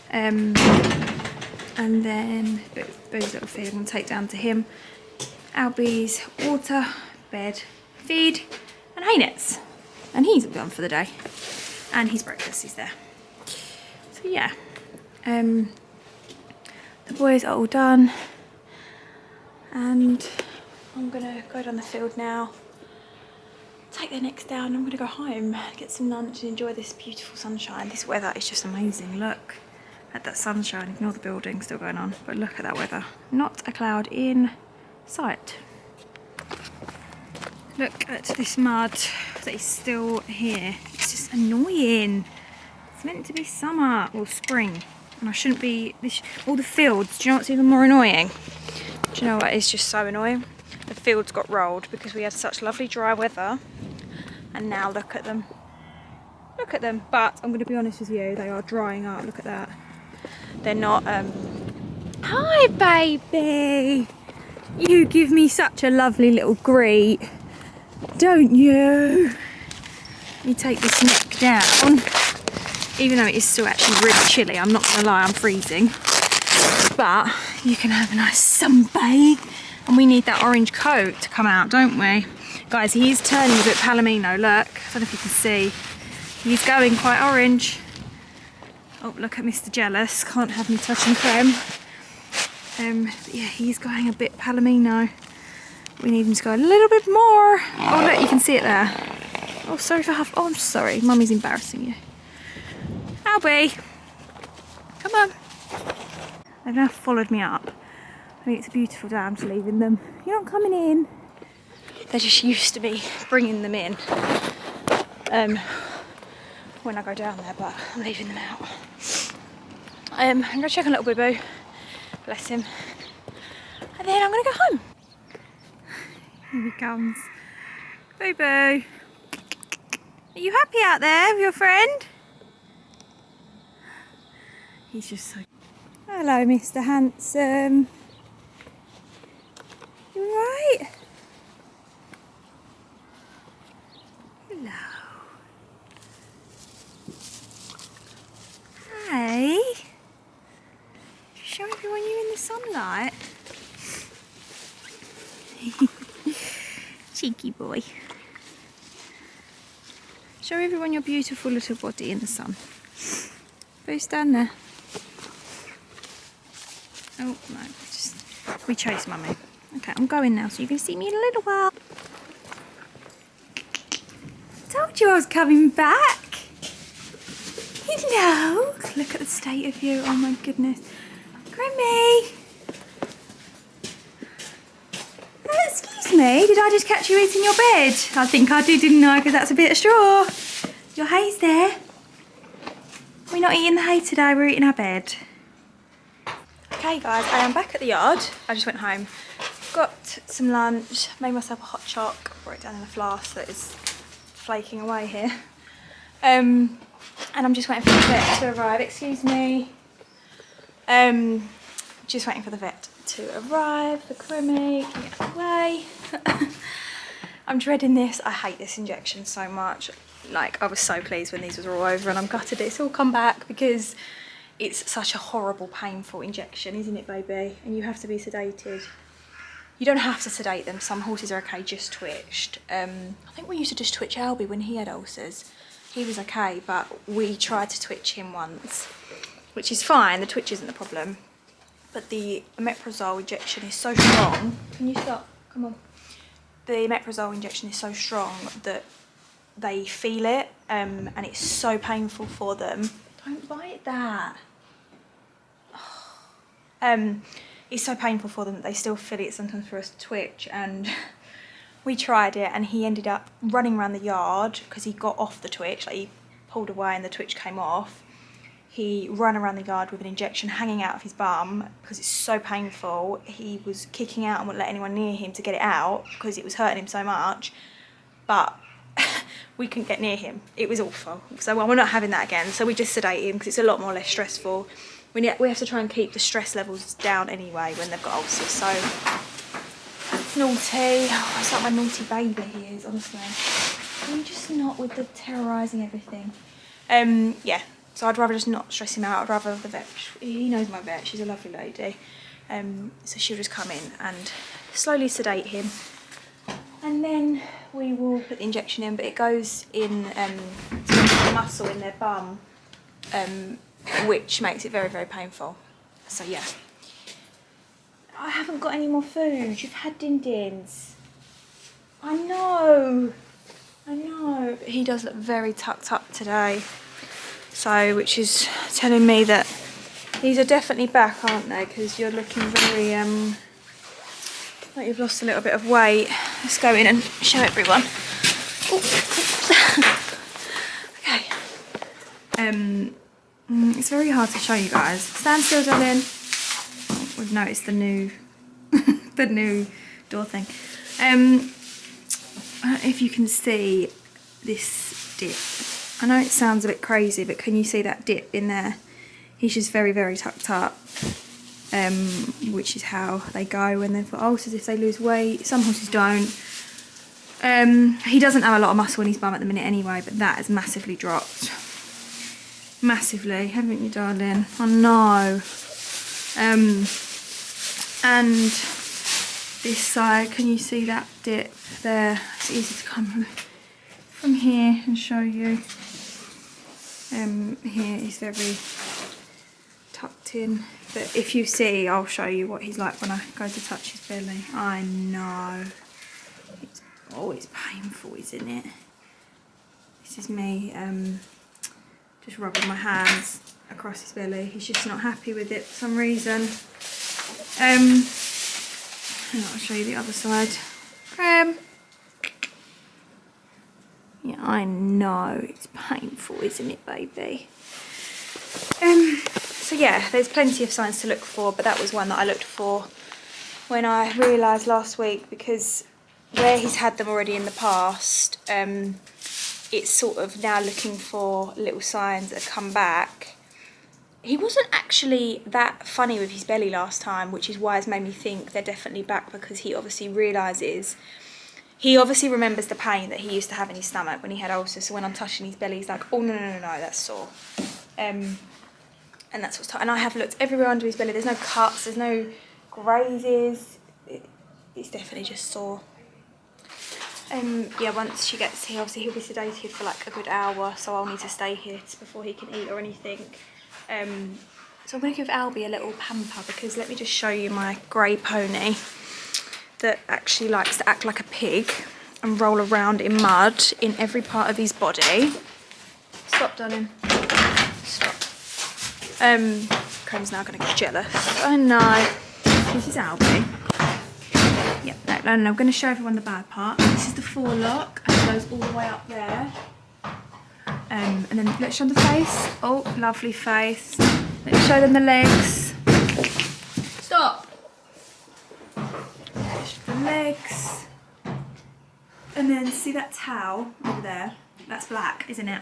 And then Boo's little feed I'm going to take down to him. Albie's water, bed, feed and hay nets. And he's all done for the day. And his breakfast is there. So yeah. The boys are all done. And I'm going to go down the field now. Take the necks down. I'm going to go home, get some lunch and enjoy this beautiful sunshine. This weather is just amazing. Look at that sunshine. Ignore the building still going on. But look at that weather. Not a cloud in sight. Look at this mud that is still here. It's just annoying. It's meant to be summer or spring, and I shouldn't be. All the fields. Do you know what's even more annoying? Do you know what is just so annoying? The fields got rolled because we had such lovely dry weather, and now look at them. Look at them. But I'm going to be honest with you, they are drying up. Look at that. They're not. Hi, baby. You give me such a lovely little greet. Don't you? Let me take this neck down, even though it is still actually really chilly. I'm not gonna lie, I'm freezing, but you can have a nice sunbathe, and we need that orange coat to come out, don't we? Guys, he's turning a bit palomino, look. I don't know if you can see. He's going quite orange. Oh, look at Mr. Jealous. Can't have me touching Creme. But yeah, he's going a bit palomino. We need him to go a little bit more. Oh, look, you can see it there. Oh, sorry for half. Oh, I'm sorry. Mummy's embarrassing you. Albie. Come on. They've now followed me up. I think it's a beautiful day. I'm just leaving them. You're not coming in. They're just used to me bringing them in when I go down there, but I'm leaving them out. I'm going to check on little boo-boo. Bless him. And then I'm going to go home. Here he comes. Boo-boo. Are you happy out there with your friend? He's just so... Hello, Mr. Handsome. You alright? Hello. Hey. Show everyone you in the sunlight. Cheeky boy. Show everyone your beautiful little body in the sun. Go stand there. Oh no, just we chase Mummy. Okay, I'm going now, so you can see me in a little while. Told you I was coming back. You know. Look at the state of you. Oh my goodness. Creme. Excuse me, did I just catch you eating your bed? I think I did, didn't I? Because that's a bit of straw. Your hay's there. We're not eating the hay today, we're eating our bed. Okay guys, I am back at the yard. I just went home, got some lunch, made myself a hot choc, brought it down in a flask that is flaking away here. And I'm just waiting for the vet to arrive. Excuse me. Just waiting for the vet to arrive. The Creme, can get out of the way. I'm dreading this. I hate this injection so much. Like, I was so pleased when these were all over, and I'm gutted it's all come back because it's such a horrible, painful injection, isn't it, baby? And you have to be sedated. You don't have to sedate them. Some horses are okay, just twitched. I think we used to just twitch Albie when he had ulcers. He was okay, but we tried to twitch him once, which is fine. The twitch isn't the problem. But the omeprazole injection is so strong. Can you stop? Come on. The omeprazole injection is so strong that they feel it, and it's so painful for them. Don't bite that. It's so painful for them that they still feel it sometimes for us to twitch, and we tried it and he ended up running around the yard because he got off the twitch, like he pulled away and the twitch came off. He ran around the yard with an injection hanging out of his bum because it's so painful. He was kicking out and wouldn't let anyone near him to get it out because it was hurting him so much, but we couldn't get near him. It was awful. So well, we're not having that again. So we just sedate him because it's a lot more less stressful. We have to try and keep the stress levels down anyway when they've got ulcers. So it's naughty. Oh, it's like my naughty baby he is, honestly. I'm just not with the terrorising everything. Yeah. So I'd rather just not stress him out. I'd rather the vet. He knows my vet. She's a lovely lady. So she'll just come in and slowly sedate him. And then we will put the injection in, but it goes in the muscle in their bum, which makes it very, very painful. So yeah. I haven't got any more food. You've had din-dins. I know. But he does look very tucked up today. So, which is telling me that these are definitely back, aren't they? Because you're looking very, like you've lost a little bit of weight. Let's go in and show everyone. Okay. It's very hard to show you guys. Stand still, darling. Oh, we've noticed the new, the new door thing. I don't know if you can see this dip. I know it sounds a bit crazy, but can you see that dip in there? He's just very, very tucked up, which is how they go when they've got ulcers, if they lose weight. Some horses don't. He doesn't have a lot of muscle in his bum at the minute anyway, but that has massively dropped. Massively, haven't you, darling? I know. And this side. Can you see that dip there? It's easy to come from here and show you. Here he's very tucked in, but if you see, I'll show you what he's like when I go to touch his belly. I know. It's painful, isn't it? This is me just rubbing my hands across his belly. He's just not happy with it for some reason. And I'll show you the other side. Creme. Yeah, I know, it's painful, isn't it, baby? So yeah, there's plenty of signs to look for, but that was one that I looked for when I realised last week, because where he's had them already in the past, it's sort of now looking for little signs that have come back. He wasn't actually that funny with his belly last time, which is why it's made me think they're definitely back, because he obviously remembers the pain that he used to have in his stomach when he had ulcers. So when I'm touching his belly, he's like, oh no, that's sore. And that's what's and I have looked everywhere under his belly. There's no cuts, there's no grazes. It's definitely just sore. Yeah, once she gets here, obviously he'll be sedated for like a good hour, so I'll need to stay here before he can eat or anything. So I'm going to give Albie a little pamper, because let me just show you my grey pony that actually likes to act like a pig and roll around in mud in every part of his body. Stop, darling. Stop. Creme's now going to get jealous. Oh no. This is Albie. Yep, no, I'm going to show everyone the bad part. This is the forelock, and it goes all the way up there. And then let's show them the face. Oh, lovely face. Let's show them the legs. Stop. The legs. And then see that towel over there? That's black, isn't it?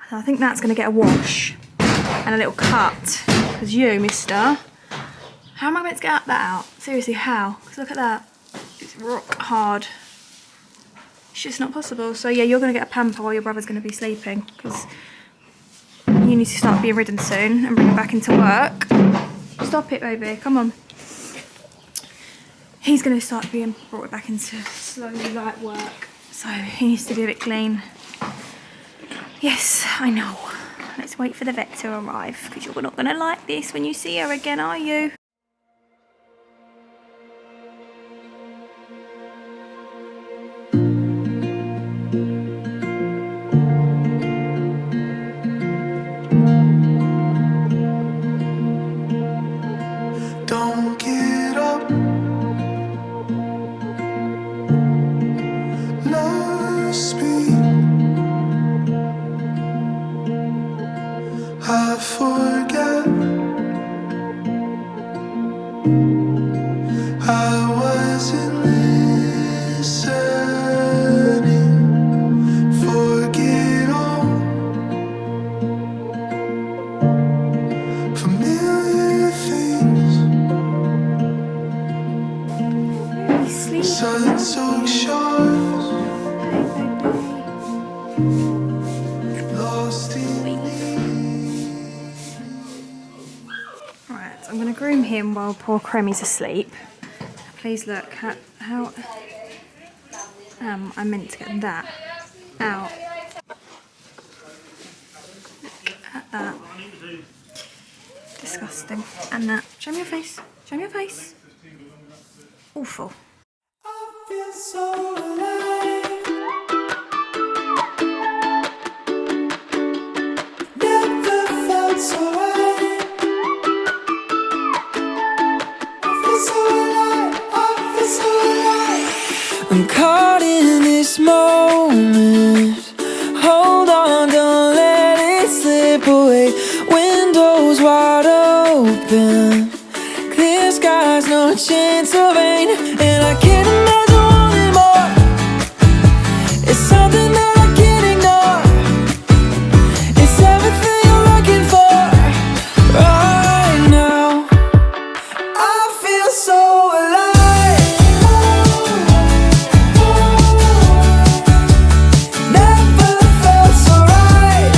So I think that's going to get a wash and a little cut. Because you, mister, how am I meant to get that out? Seriously, how? Because look at that. It's rock hard. It's just not possible. So yeah, you're going to get a pamper while your brother's going to be sleeping, because you need to start being ridden soon and bring him back into work. Stop it, baby. Come on. He's going to start being brought back into slowly light work. So he needs to be a bit clean. Yes, I know. Let's wait for the vet to arrive, because you're not going to like this when you see her again, are you? Don't get up. Lost me. I forget. I wasn't listening. Forget all familiar things. Sun-soaked shores, lost in Right, so I'm going to groom him while poor Cremmy's asleep. Please look at how I meant to get that out. Look at that. Disgusting. And that. Show me your face. Show me your face. Awful. I feel so alive. Never felt so right. I feel so alive. I feel so alive. I'm caught in this moment. Hold on, don't let it slip away. Windows wide open. Clear skies, no chance of rain. And I can't imagine wanting more. It's something that I can't ignore. It's everything I'm looking for right now. I feel so alive. Never felt so right.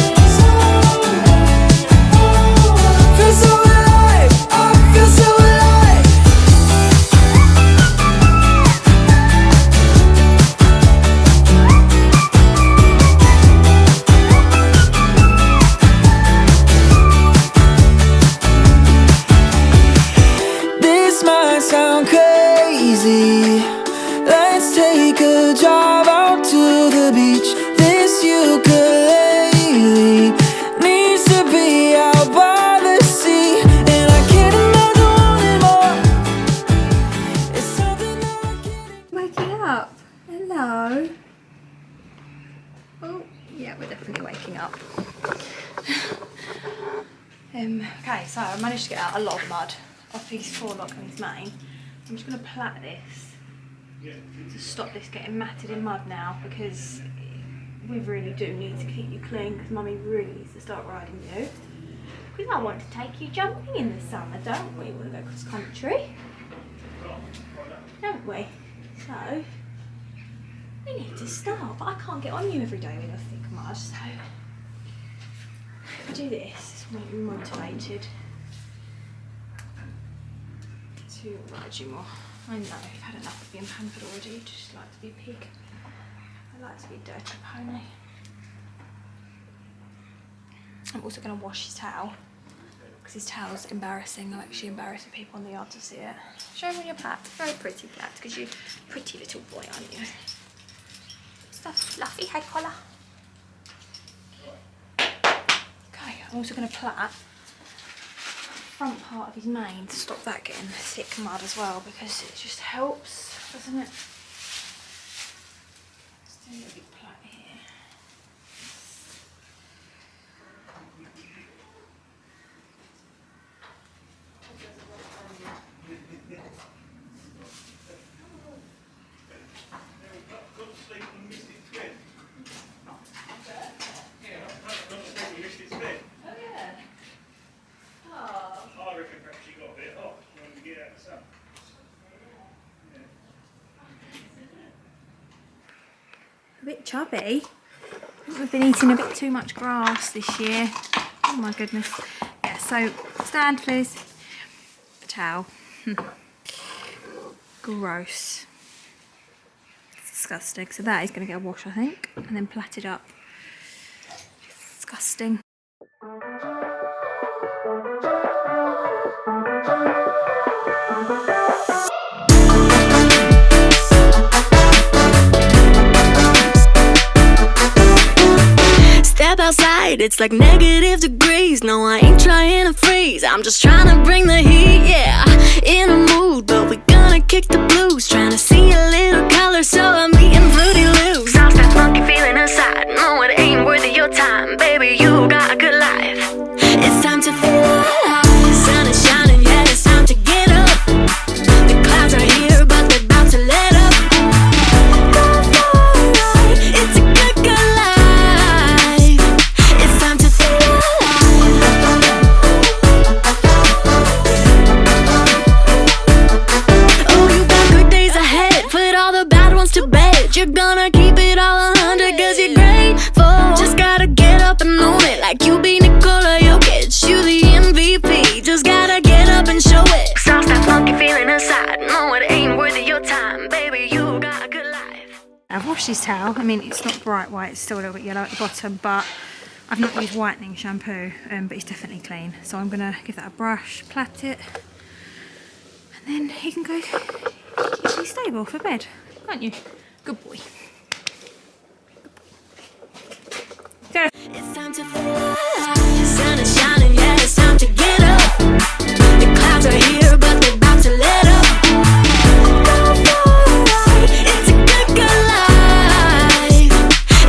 Feel so alive. I feel so alive. managed to get out a lot of mud off his forelock and his mane. I'm just going to plait this to stop this getting matted in mud now, because we really do need to keep you clean, because Mummy really needs to start riding you. Because I want to take you jumping in the summer, don't we? We want to go cross country, don't we? So we need to start, but I can't get on you every day with a thick mud, so if I do this, this will make me motivated to ride you more. I know you've had enough of being pampered already, you just like to be a pig. I like to be a dirty pony. I'm also going to wash his towel, because his towel's embarrassing. I'm actually embarrassing people on the yard to see it. Show him your plait, very pretty plait, because you're a pretty little boy, aren't you? It's a fluffy head collar. Okay, I'm also going to plait front part of his mane to stop that getting thick mud as well, because it just helps, doesn't it? Let's do a little bit plait here. A bit chubby. I think we've been eating a bit too much grass this year. Oh my goodness. Yeah, so stand please. The towel. Gross. It's disgusting. So that is going to get a wash, I think, and then plaited up. It's disgusting. Step outside, it's like negative degrees. No, I ain't trying to freeze, I'm just trying to bring the heat, yeah. In a mood, but we gonna kick the blues. Trying to see a little color, so I'm eating Fruity Loops. Lost that funky feeling inside, no, it ain't worth your time. Baby, you got a good life. It's time to feel alive. The sun is shining, yeah, it's time to get up. The clouds are here, but they're about to let up. Go for a ride, it's a good, good life. It's time to feel alive. Oh, you got good days ahead, put all the bad ones to bed. You're gonna keep it all 100, cause you're grateful. Just gotta get up and own it, like you be Nikola Jokic. You the MVP, just gotta get up and show it. Sauce that funky feeling inside, no, it ain't worth your time. Baby, you got a good life. I've washed his towel. I mean, it's not bright white, it's still a little bit yellow at the bottom, but I've not used whitening shampoo, but it's definitely clean. So I'm gonna give that a brush, plait it, and then he can go to his stable for bed, can't you? Good boy. It's time to feel alive. The sun is shining, yeah, it's time to get up. The clouds are here, but they're about to let up. Go for a ride, it's a good, good life.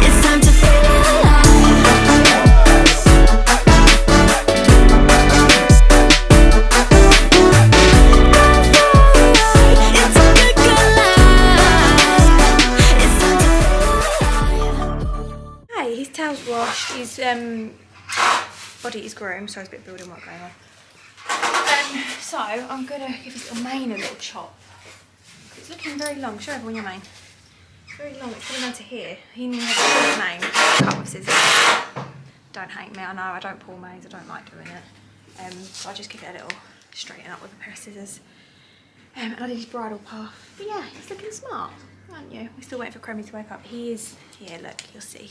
It's time to feel alive. Go for a ride, it's a good, good life. It's time to feel alive. Hey, his towel's washed, his body is groomed, so there's a bit of building work going on. So I'm gonna give his little mane a little chop. It's looking very long. Show everyone your mane. Very long, it's coming down to here. He needs a short mane. Cut with scissors. Don't hate me, I know I don't pull manes, I don't like doing it. So I just give it a little straighten up with a pair of scissors. And I did his bridle path. But yeah, he's looking smart, aren't you? We're still waiting for Creme to wake up. He is here, look, you'll see.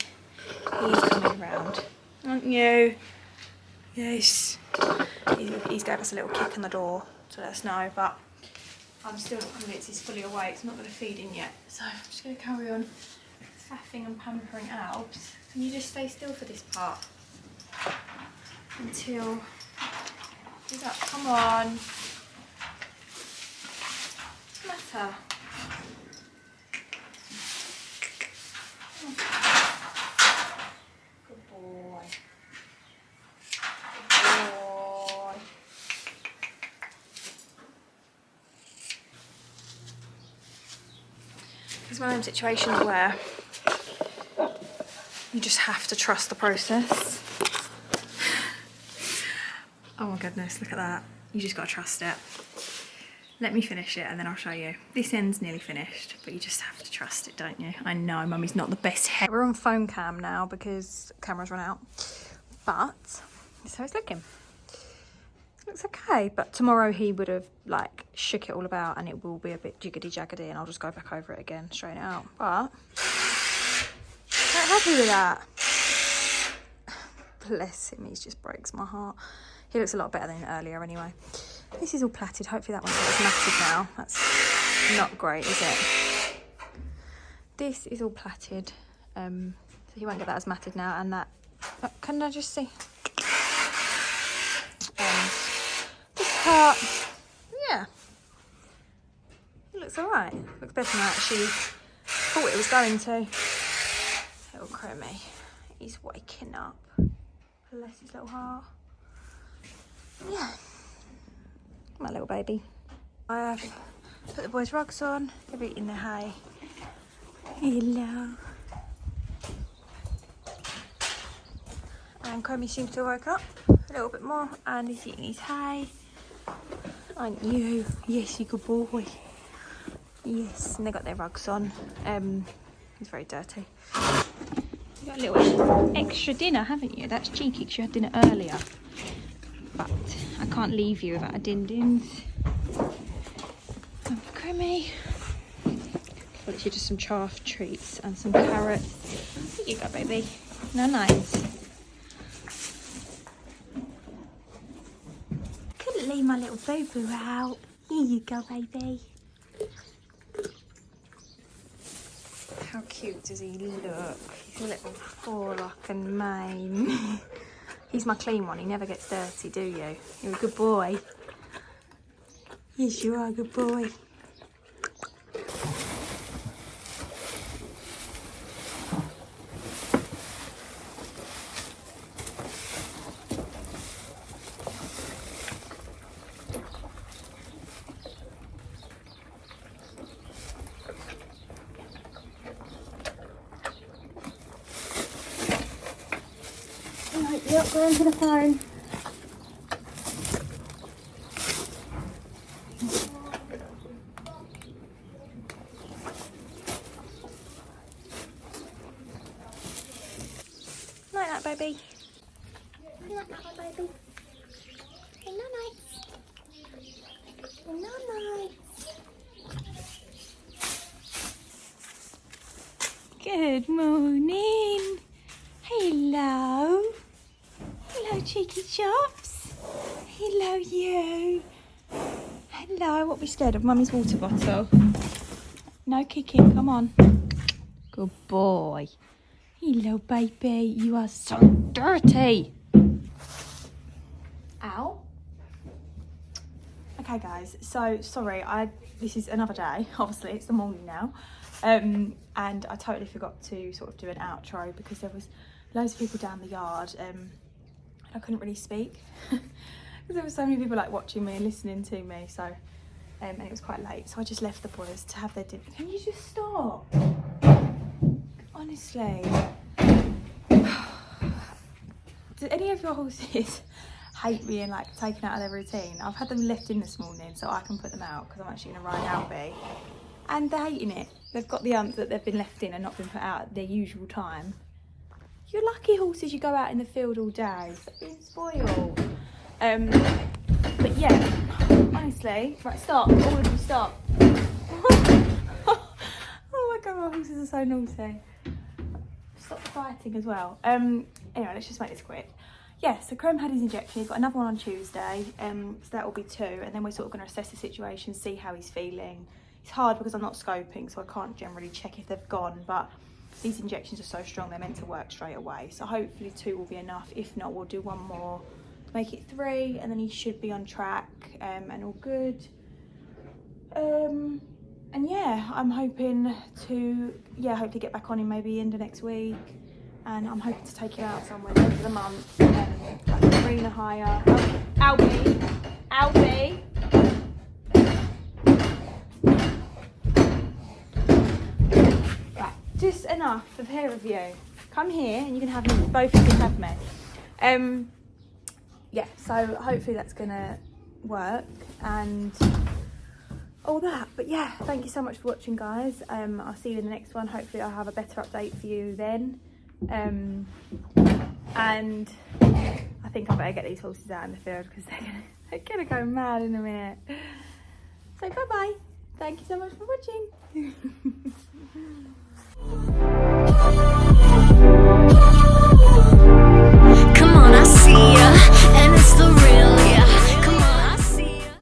He's coming round, aren't you? Yes. He's gave us a little kick in the door to let us know, but I'm still not convinced he's fully awake. I'm not going to feed him yet, so I'm just going to carry on faffing and pampering Albs. Can you just stay still for this part until he's up? Come on. What's the matter? Good boy. Good boy. It's one of those situations where you just have to trust the process. Oh my goodness, look at that. You just gotta trust it. Let me finish it and then I'll show you. This end's nearly finished, but you just have to trust it, don't you? I know, Mummy's not the best hair. We're on phone cam now because camera's run out. But, that's how it's looking. It looks okay, but tomorrow he would have like shook it all about and it will be a bit jiggedy-jaggedy and I'll just go back over it again, straighten it out. But, I'm quite happy with that. Bless him, he just breaks my heart. He looks a lot better than earlier anyway. This is all plaited. Hopefully that one's matted now. That's not great, is it? This is all plaited. So he won't get that as matted now. And that, can I just see? This part, yeah. It looks all right. Looks better than I actually thought it was going to. Little Creme. He's waking up. Bless his little heart. Yeah. My little baby. I have put the boys' rugs on. They're eating the hay. Hello. And Creme seems to have woke up a little bit more and he's eating his hay. Aren't you? Yes, you good boy. Yes, and they got their rugs on. It's very dirty. You got a little extra dinner, haven't you? That's cheeky because you had dinner earlier. But I can't leave you without a din-dins. Creme. Well, it's just some chaff treats and some carrots. Here you go, baby. No nice. Couldn't leave my little boo-boo out. Here you go, baby. How cute does he look? He's a little forelock and mane. He's my clean one, he never gets dirty, do you? You're a good boy. Yes, you are a good boy. Yep, go into the phone. Night night, baby. Night night, baby. Night night. Night night. Good morning. Hello. Hello, cheeky chops. Hello, you. Hello, what are we scared of? Mummy's water bottle. No kicking, come on. Good boy. Hello, baby. You are so dirty. Ow. Okay, guys. So, sorry. This is another day. Obviously, it's the morning now. And I totally forgot to sort of do an outro because there was loads of people down the yard. I couldn't really speak because there were so many people like watching me and listening to me, so and it was quite late, so I just left the boys to have their dinner. Can you just stop? Honestly. Do any of your horses hate being like taken out of their routine? I've had them left in this morning so I can put them out because I'm actually going to ride Albie, and they're hating it. They've got the that they've been left in and not been put out at their usual time. You're lucky horses, you go out in the field all day. Stop being spoiled. But yeah, honestly, right, stop. All of you stop. Oh my god, my horses are so naughty. Stop fighting as well. Anyway, let's just make this quick. Yeah, so Creme had his injection. He's got another one on Tuesday. So that will be 2. And then we're sort of going to assess the situation, see how he's feeling. It's hard because I'm not scoping, so I can't generally check if they've gone, but these injections are so strong, they're meant to work straight away. So hopefully 2 will be enough. If not, we'll do 1 more to make it 3, and then he should be on track and all good. And yeah, I'm hoping to, hopefully get back on him maybe end of next week. And I'm hoping to take him out somewhere over the month, like an arena hire. Albie. just enough, the pair of you. Come here and you can have me, both of you can have me. Yeah, so hopefully that's gonna work and all that. But yeah, thank you so much for watching, guys. I'll see you in the next one. Hopefully I'll have a better update for you then. And I think I better get these horses out in the field because they're gonna go mad in a minute. So bye bye. Thank you so much for watching.